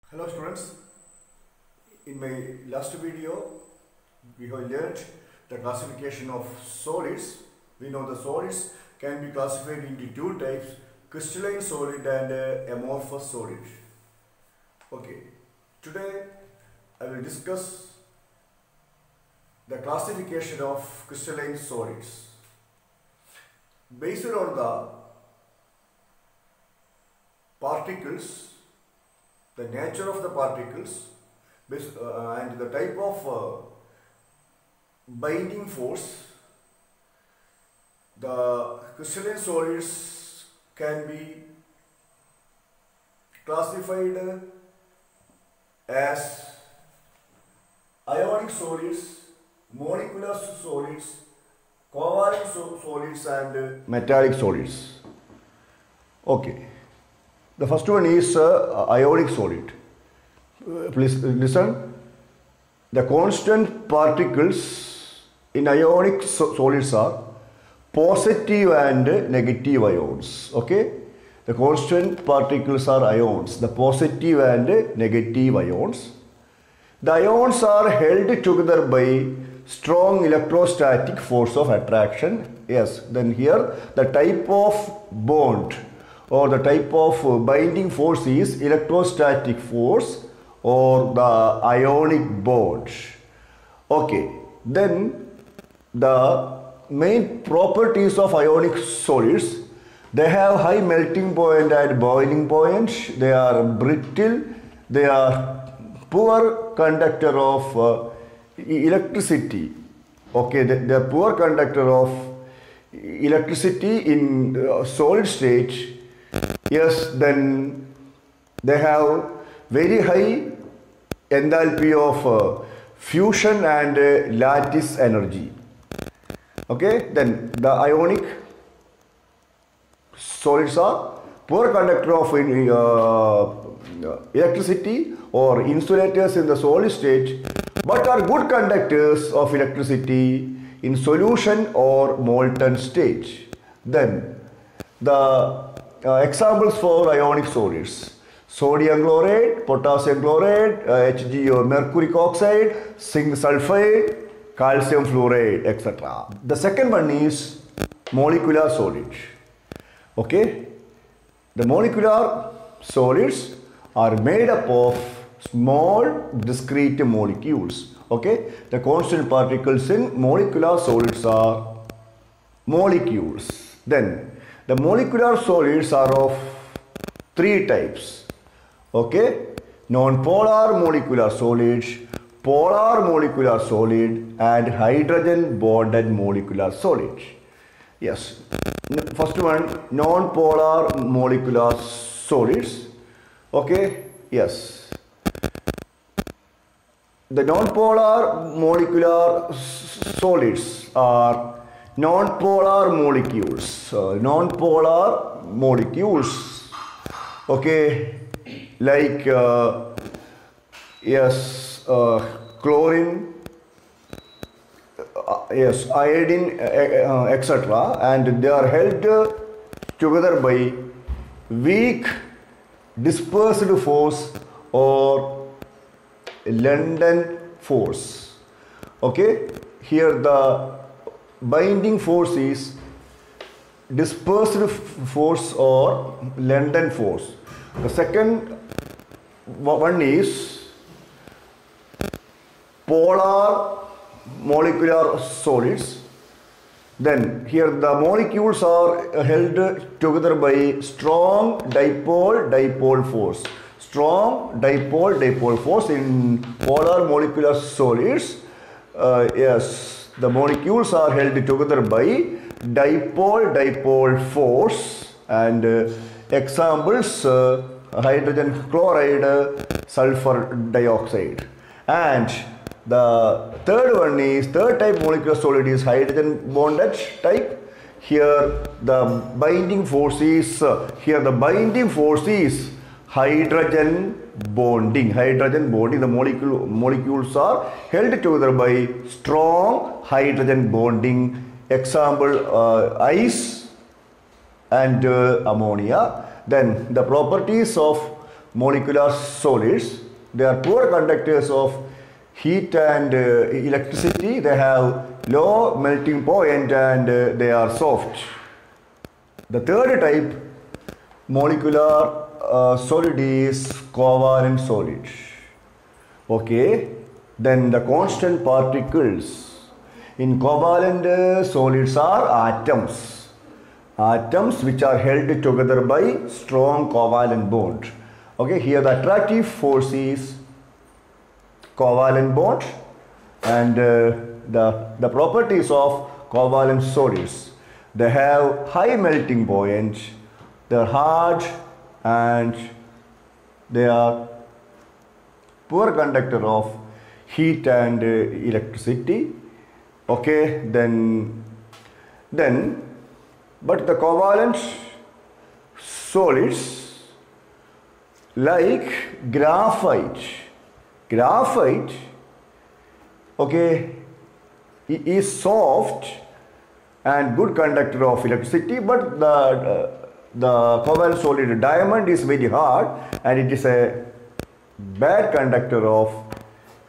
Hello students, in my last video we have learned the classification of solids. We know the solids can be classified into two types, crystalline solid and amorphous solid. Okay, today I will discuss the classification of crystalline solids. Based on the particles, the nature of the particles and the type of binding force, the crystalline solids can be classified as ionic solids, molecular solids, covalent solids and metallic solids. Okay. The first one is ionic solid. Please listen. The constant particles in ionic solids are positive and negative ions. Okay. The constant particles are ions, the positive and negative ions. The ions are held together by strong electrostatic force of attraction. Yes, then here the type of bond or the type of binding force is electrostatic force or the ionic bond. Okay, then the main properties of ionic solids: they have high melting point and boiling point, they are brittle, they are poor conductor of electricity. Okay, they are poor conductor of electricity in solid state. Yes, then they have very high enthalpy of fusion and lattice energy. Okay, then the ionic solids are poor conductor of electricity or insulators in the solid state, but are good conductors of electricity in solution or molten state. Then the examples for ionic solids: sodium chloride, potassium chloride, HgO, mercury oxide, zinc sulfide, calcium fluoride, etc. The second one is molecular solid. Okay, the molecular solids are made up of small discrete molecules. Okay, the constant particles in molecular solids are molecules. Then the molecular solids are of three types. Okay, non-polar molecular solid, polar molecular solid and hydrogen bonded molecular solid. Yes, first one, non-polar molecular solids. Okay, yes, the non-polar molecular solids are non-polar molecules. Non-polar molecules, okay, like yes, chlorine, yes, iodine, etc., and they are held together by weak dispersed force or London force. Okay, here the binding force is dispersed force or London force. The second one is polar molecular solids. Then here the molecules are held together by strong dipole-dipole force. Strong dipole-dipole force in polar molecular solids. Yes, the molecules are held together by dipole-dipole force, and examples hydrogen chloride, sulfur dioxide. And the third type molecular solid is hydrogen bonded type. Here the binding force is hydrogen bonding. The molecules are held together by strong hydrogen bonding. Example ice and ammonia. Then the properties of molecular solids. They are poor conductors of heat and electricity. They have low melting point and they are soft. The third type molecular solid is covalent solid. Okay, then the constant particles in covalent solids are atoms. Atoms which are held together by strong covalent bond. Okay, here the attractive force is covalent bond, and the properties of covalent solids. They have high melting point, they are hard, and they are poor conductor of heat and electricity. Okay, then but the covalent solids like graphite, okay, is soft and good conductor of electricity, but the covalent solid diamond is very hard and it is a bad conductor of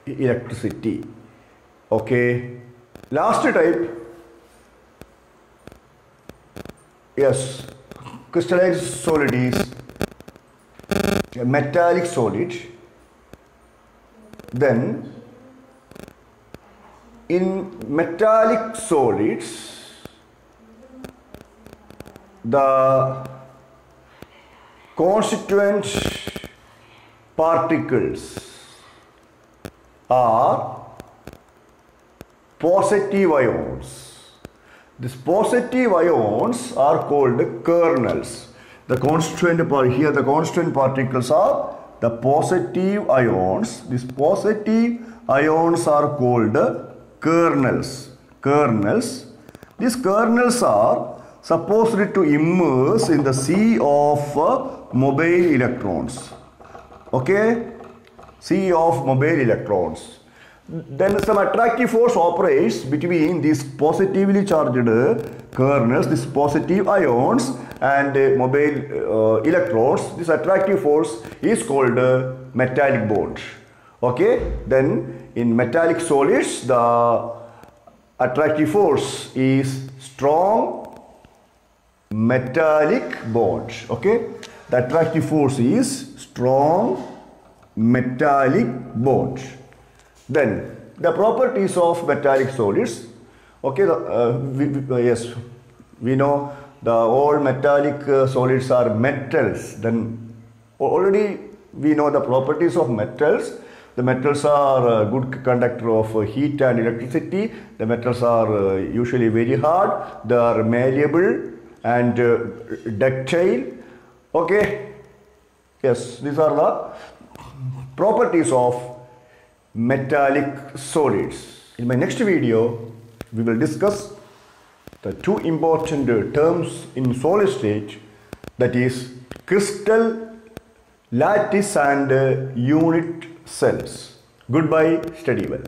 electricity. Okay, last type, yes, crystallized solid is a metallic solid. Then in metallic solids, the constituent particles are positive ions. These positive ions are called kernels. The constituent part here, the constituent particles are the positive ions. These positive ions are called kernels. These kernels are supposed to immerse in the sea of mobile electrons. Okay, sea of mobile electrons. Then some attractive force operates between these positively charged kernels, these positive ions, and mobile electrons. This attractive force is called metallic bond. Okay, then in metallic solids, the attractive force is strong metallic bond. Okay, the attractive force is strong metallic bond. Then the properties of metallic solids. Okay, yes, we know the all metallic solids are metals. Then already we know the properties of metals. The metals are a good conductor of heat and electricity. The metals are usually very hard. They are malleable and ductile. Okay, yes, these are the properties of metallic solids. In my next video, we will discuss the two important terms in solid state, that is crystal, lattice and unit cells. Goodbye, study well.